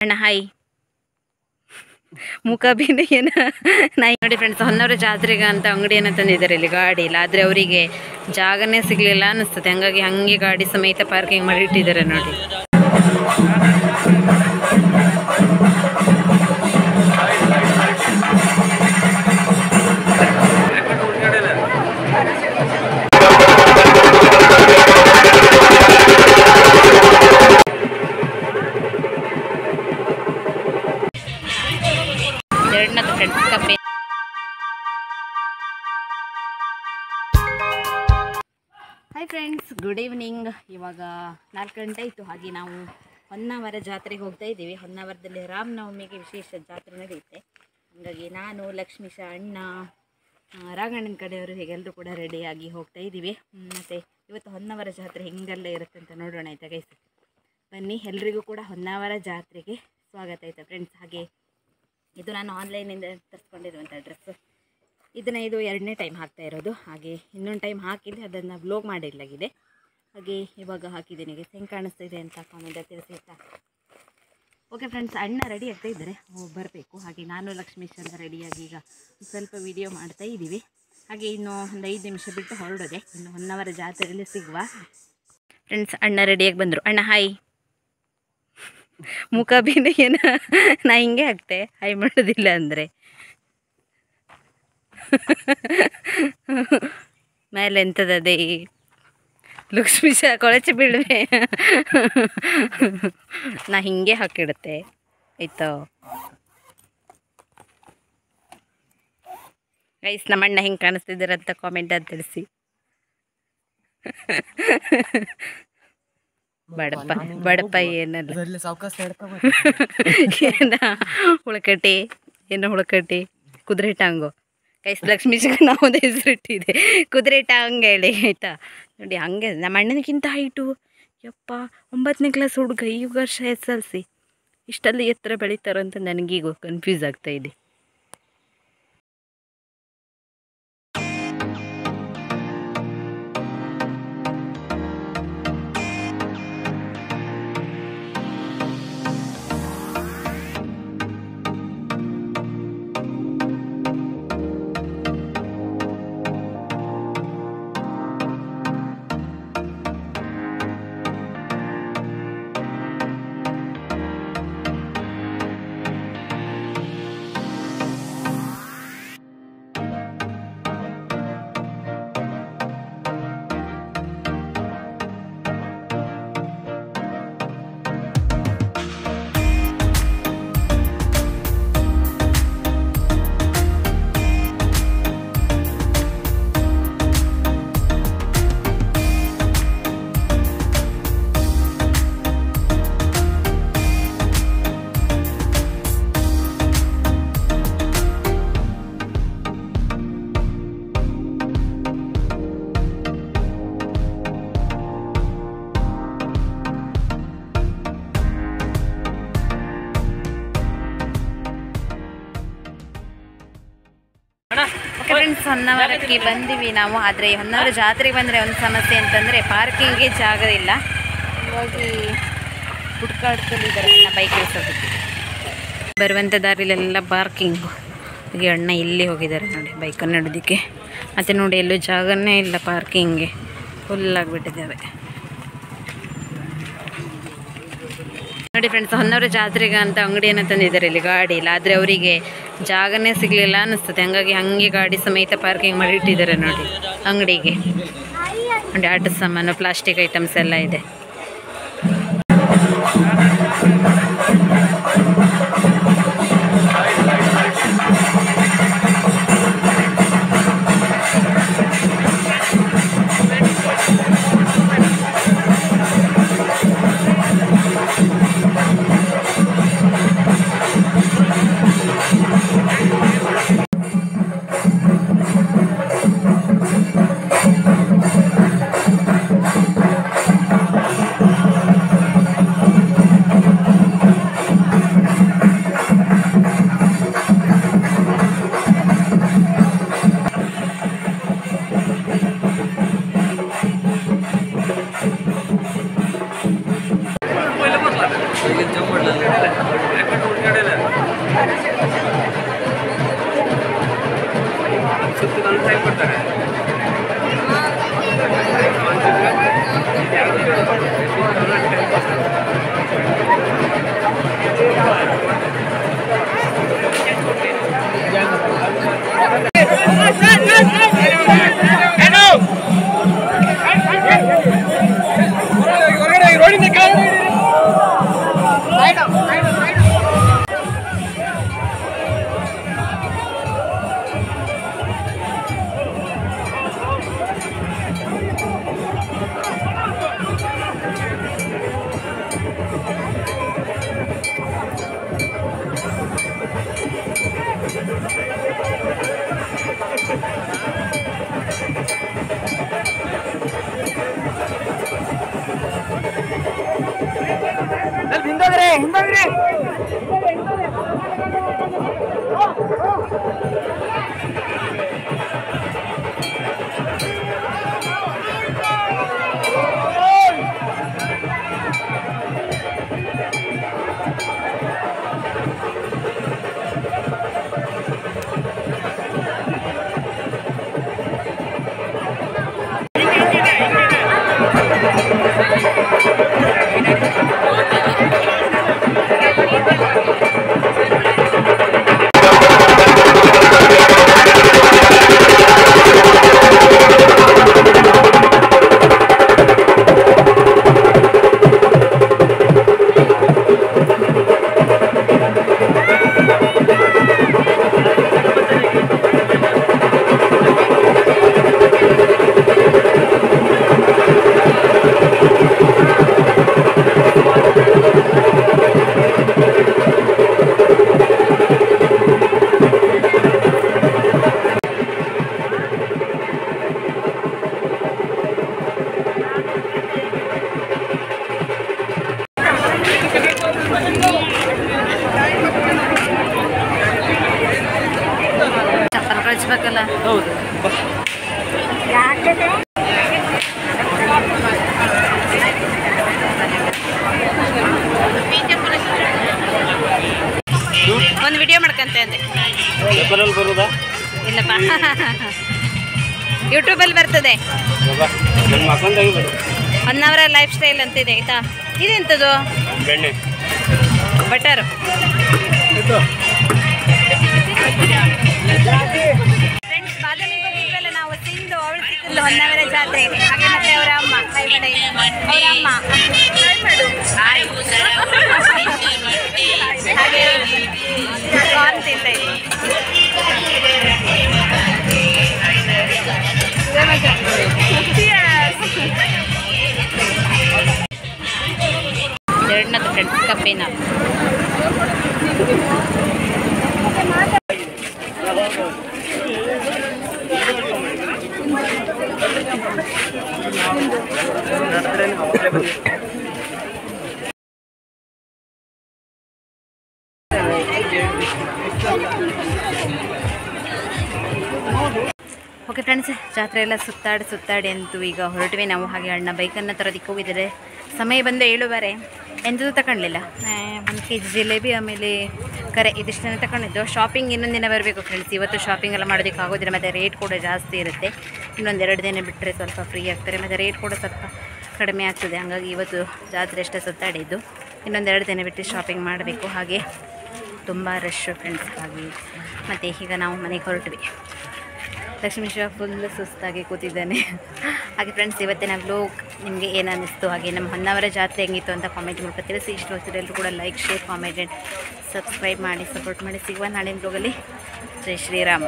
ಅಣ್ಣ ಹಾಯ್ ಮುಖ ಬಿಂದಿಗೆನ ನಾಯಿ ನೋಡಿ ಫ್ರೆಂಡ್ಸ್, ಹೊನ್ನವರ ಜಾತ್ರೆಗೆ ಅಂತ ಅಂಗಡಿಯನ್ನು ತಂದಿದ್ದಾರೆ. ಇಲ್ಲಿ ಗಾಡಿ ಇಲ್ಲ, ಆದರೆ ಅವರಿಗೆ ಜಾಗನೇ ಸಿಗಲಿಲ್ಲ ಅನ್ನಿಸ್ತದೆ. ಹಂಗಾಗಿ ಹಂಗೆ ಗಾಡಿ ಸಮೇತ ಪಾರ್ಕಿಂಗ್ ಮಾಡಿ ಇಟ್ಟಿದ್ದಾರೆ ನೋಡಿ. Hi friends, good evening. ಇವಾಗ 4 ಗಂಟೆ ಆಯಿತು. ಹಾಗೆ ನಾವು ಹೊನ್ನಾವರ ಜಾತ್ರೆಗೆ ಹೋಗ್ತಾ ಇದ್ದೀವಿ. ಹೊನ್ನಾವರದಲ್ಲಿ ರಾಮನವಮಿಗೆ ವಿಶೇಷ ಜಾತ್ರೆ ನಡೆಯುತ್ತೆ. ಹಾಗಾಗಿ ನಾನು, ಲಕ್ಷ್ಮೀಶ, ಅಣ್ಣ, ರಾಘಣ್ಣನ ಕಡೆಯವರು ಹೀಗೆಲ್ಲರೂ ಕೂಡ ರೆಡಿಯಾಗಿ ಹೋಗ್ತಾ ಇದ್ದೀವಿ. ಮತ್ತು ಇವತ್ತು ಹೊನ್ನಾವರ ಜಾತ್ರೆ ಹೆಂಗೆಲ್ಲ ಇರುತ್ತೆ ಅಂತ ನೋಡೋಣ ಆಯಿತಾ ಗೈಸ್. ಬನ್ನಿ, ಎಲ್ರಿಗೂ ಕೂಡ ಹೊನ್ನಾವರ ಜಾತ್ರೆಗೆ ಸ್ವಾಗತ ಆಯಿತಾ ಫ್ರೆಂಡ್ಸ್. ಹಾಗೆ ಇದು ನಾನು ಆನ್ಲೈನಿಂದ ತರಿಸ್ಕೊಂಡಿರುವಂಥ ಡ್ರೆಸ್ಸು. ಇದು 2ನೇ ಟೈಮ್ ಹಾಕ್ತಾ ಇರೋದು. ಹಾಗೆ ಇನ್ನೊಂದು ಟೈಮ್ ಹಾಕಿದ್ದೆ, ಅದನ್ನು ಬ್ಲಾಗ್ ಮಾಡಿರಲಾಗಿದೆ. ಹಾಗೆ ಇವಾಗ ಹಾಕಿದ್ದೀನಿ. ಹೆಂಗೆ ಕಾಣಿಸ್ತಾ ಇದೆ ಅಂತ ಕಾಮೆಂಟ್ ತಿಳಿಸಿ ಆಯಿತಾ. ಓಕೆ ಫ್ರೆಂಡ್ಸ್, ಅಣ್ಣ ರೆಡಿ ಆಗ್ತಾ ಇದ್ದಾರೆ, ಬರಬೇಕು. ಹಾಗೆ ನಾನು ಲಕ್ಷ್ಮೀಶ್ ಅಂತ ರೆಡಿಯಾಗಿ ಈಗ ಸ್ವಲ್ಪ ವಿಡಿಯೋ ಮಾಡ್ತಾ ಇದ್ದೀವಿ. ಹಾಗೆ ಇನ್ನು ಒಂದು 5 ನಿಮಿಷ ಬಿಟ್ಟು ಹೊರಡೋದೆ. ಇನ್ನು ಹೊನ್ನಾವರ ಜಾತ್ರೆಯಲ್ಲಿ ಸಿಗುವ ಫ್ರೆಂಡ್ಸ್. ಅಣ್ಣ ರೆಡಿಯಾಗಿ ಬಂದರು. ಅಣ್ಣ ಹಾಯ್. ಮುಖ ಬಿಂದಿಗೆನ ನಾ ಹಿಂಗೆ ಆಗ್ತೆ ಹಾಯ್ ಮಾಡೋದಿಲ್ಲ ಅಂದರೆ. ಮೇಲೆ ಎಂಥದ್ದೇ ಲಕ್ಷ್ಮೀಶ ಕೊಳಚೆ ಬೀಳುವೆ. ನಾ ಹಿಂಗೆ ಹಾಕಿಡುತ್ತೆ ಆಯ್ತಾ ಗೈಸ್. ನಮ್ಮಣ್ಣ ಹೆಂಗೆ ಕಾಣಿಸ್ತಿದ್ದೀರಂತ ಕಾಮೆಂಟ್ ಅಂತ ತಿಳಿಸಿ. ಬಡಪ್ಪ ಏನಲ್ಲ ಏನ ಹುಳಕಟ್ಟಿ, ಏನು ಹುಳಕಟ್ಟಿ, ಕುದುರೆ ಟಾಂಗು ಗೈಸ್. ಲಕ್ಷ್ಮೀಶಗೆ ನಾವೊಂದು ಹೆಸರಿಟ್ಟಿದೆ, ಕುದುರೆ ಟಾಂಗ್ ಹೇಳಿ ಆಯಿತಾ. ನೋಡಿ ಹಂಗೆ ನಮ್ಮ ಅಣ್ಣನಿಗಿಂತ ಹೈಟು. ಯಪ್ಪ, 9ನೇ ಕ್ಲಾಸ್ ಹುಡುಗ, ಈ ವರ್ಷ SLC. ಇಷ್ಟಲ್ಲಿ ಎತ್ತರ ಬೆಳೀತಾರೋ ಅಂತ ನನಗೀಗ ಕನ್ಫ್ಯೂಸ್ ಆಗ್ತಾಯಿದೆ. ಫ್ರೆಂಡ್ಸ್, ಹೊನ್ನಾವರಕ್ಕೆ ಬಂದಿವಿ ನಾವು. ಆದರೆ ಹೊನ್ನಾವರ ಜಾತ್ರೆಗೆ ಬಂದರೆ ಒಂದು ಸಮಸ್ಯೆ ಅಂತಂದರೆ ಪಾರ್ಕಿಂಗ್ಗೆ ಜಾಗ ಇಲ್ಲ. ಇವಾಗಿ ಹುಡ್ಕಾಡ್ಕೊಂಡಿದ್ದಾರೆ ಅಣ್ಣ ಬೈಕ್ ಇಳಿಸೋದಕ್ಕೆ. ಬರುವಂಥ ದಾರಿಲೆಲ್ಲ ಪಾರ್ಕಿಂಗು. ಹಾಗೆ ಅಣ್ಣ ಇಲ್ಲಿ ಹೋಗಿದ್ದಾರೆ ನೋಡಿ ಬೈಕನ್ನು ಇಡೋದಕ್ಕೆ. ಮತ್ತು ನೋಡಿ ಎಲ್ಲೂ ಜಾಗನೇ ಇಲ್ಲ ಪಾರ್ಕಿಂಗ್ಗೆ, ಫುಲ್ಲಾಗಿಬಿಟ್ಟಿದ್ದಾವೆ ನೋಡಿ ಫ್ರೆಂಡ್ಸ್. ಹೊನ್ನಾವರ ಜಾತ್ರೆಗೆ ಅಂತ ಅಂಗಡಿಯನ್ನು ತಂದಿದ್ದಾರೆ. ಇಲ್ಲಿ ಗಾಡಿ ಇಲ್ಲ, ಆದರೆ ಅವರಿಗೆ ಜಾಗನೇ ಸಿಗಲಿಲ್ಲ ಅನ್ನಿಸ್ತದೆ. ಹಂಗಾಗಿ ಹಂಗೆ ಗಾಡಿ ಸಮೇತ ಪಾರ್ಕಿಂಗ್ ಮಾಡಿ ಇಟ್ಟಿದ್ದಾರೆ ನೋಡಿ ಅಂಗಡಿಗೆ. ನೋಡಿ ಆಟ ಸಾಮಾನು, ಪ್ಲಾಸ್ಟಿಕ್ ಐಟಮ್ಸ್ ಎಲ್ಲ ಇದೆ. ಕಳಿಸ್ಬೇಕಲ್ಲ. ಹೌದು. ಒಂದು ವಿಡಿಯೋ ಮಾಡ್ಕಂತೆ ಅಂದೆ. ಬರೋದಾ? ಇಲ್ಲಪ್ಪ, ಯೂಟ್ಯೂಬಲ್ಲಿ ಬರ್ತದೆ. 1 ಅವರ್ ಲೈಫ್ ಸ್ಟೈಲ್ ಅಂತಿದೆ ಆಯ್ತಾ. ಇದೆಂಥದ್ದು? ಬೆಣ್ಣೆ ಬಟರ್. ಫ್ರೆಂಡ್ಸ್, ಬಾದಾಮಿಗೆ ಹೋಗಿದ್ವಲ್ಲ ನಾವು, ತಿಂದು ಅವಳು ಸಿಕ್ಕಿದ್ಲು ಹೊನ್ನಾವರ ಜಾತ್ರೆಗೆ. ಹಾಗೆ ಮತ್ತೆ ಅವರ ಅಮ್ಮ ಕೈ ಬಡೆ, ಅವರ ಅಮ್ಮ ಹಾಗೆ ಕಾರ್ನ್ ತಿಂತಾ ಇದ್ವಿ. ಎರಡನದ್ದು ಫ್ರೆಂಡ್ಸ್ ಕಬ್ಬಿನ. ಓಕೆ ಫ್ರೆಂಡ್ಸ್, ಜಾತ್ರೆ ಎಲ್ಲ ಸುತ್ತಾಡಿ ಅಂತೂ ಈಗ ಹೊರಟ್ವಿ ನಾವು. ಹಾಗೆ ಅಣ್ಣ ಬೈಕನ್ನು ತರೋದಕ್ಕೆ ಹೋಗಿದ್ದಾರೆ. ಸಮಯ ಬಂದು 7:15. ಎಂಥದ್ದು ತಗೊಳ್ಳಿಲ್ಲ. 1 kg ಜಿಲೇಬಿ, ಆಮೇಲೆ ಕರೆ, ಇದಿಷ್ಟನ್ನು ತಗೊಂಡಿದ್ದು. ಶಾಪಿಂಗ್ ಇನ್ನೊಂದು ದಿನ ಬರಬೇಕು ಫ್ರೆಂಡ್ಸ್. ಇವತ್ತು ಶಾಪಿಂಗ್ ಎಲ್ಲ ಮಾಡೋದಕ್ಕೆ ಆಗೋದಿಲ್ಲ, ಮತ್ತು ರೇಟ್ ಕೂಡ ಜಾಸ್ತಿ ಇರುತ್ತೆ. ಇನ್ನೊಂದು 2 ದಿನ ಬಿಟ್ಟರೆ ಸ್ವಲ್ಪ ಫ್ರೀ ಆಗ್ತಾರೆ, ಮತ್ತು ರೇಟ್ ಕೂಡ ಸ್ವಲ್ಪ ಕಡಿಮೆ ಆಗ್ತದೆ. ಹಾಗಾಗಿ ಇವತ್ತು ಜಾತ್ರೆ ಅಷ್ಟೇ ಸುತ್ತಾಡಿದ್ದು. ಇನ್ನೊಂದು 2 ದಿನ ಬಿಟ್ಟು ಶಾಪಿಂಗ್ ಮಾಡಬೇಕು. ಹಾಗೆ ತುಂಬ ರಶ್ ಫ್ರೆಂಡ್ಸ್. ಹಾಗೆ ಮತ್ತು ಈಗ ನಾವು ಮನೆಗೆ ಹೊರಟ್ವಿ. ಲಕ್ಷ್ಮೀಶ ಫುಲ್ ಸುಸ್ತಾಗಿ ಕೂತಿದ್ದಾನೆ. ಹಾಗೆ ಫ್ರೆಂಡ್ಸ್, ಇವತ್ತಿನ ವ್ಲೋಗ್ ನಿಮಗೆ ಏನು ಅನ್ನಿಸ್ತು, ಹಾಗೆ ನಮ್ಮ ಹೊನ್ನಾವರ ಜಾತ್ರೆ ಹೆಂಗಿತ್ತು ಅಂತ ಕಾಮೆಂಟ್ ಮೂಲಕ ತಿಳಿಸಿ. ಇಷ್ಟು ಹೊತ್ತಿಗೆಲ್ಲರೂ ಕೂಡ ಲೈಕ್, ಶೇರ್, ಕಾಮೆಂಟ್, ಸಬ್ಸ್ಕ್ರೈಬ್ ಮಾಡಿ ಸಪೋರ್ಟ್ ಮಾಡಿ. ಸಿಗುವ ನಾಳಿನ ವ್ಲೋಗಲ್ಲಿ. ಜೈ ಶ್ರೀರಾಮ್.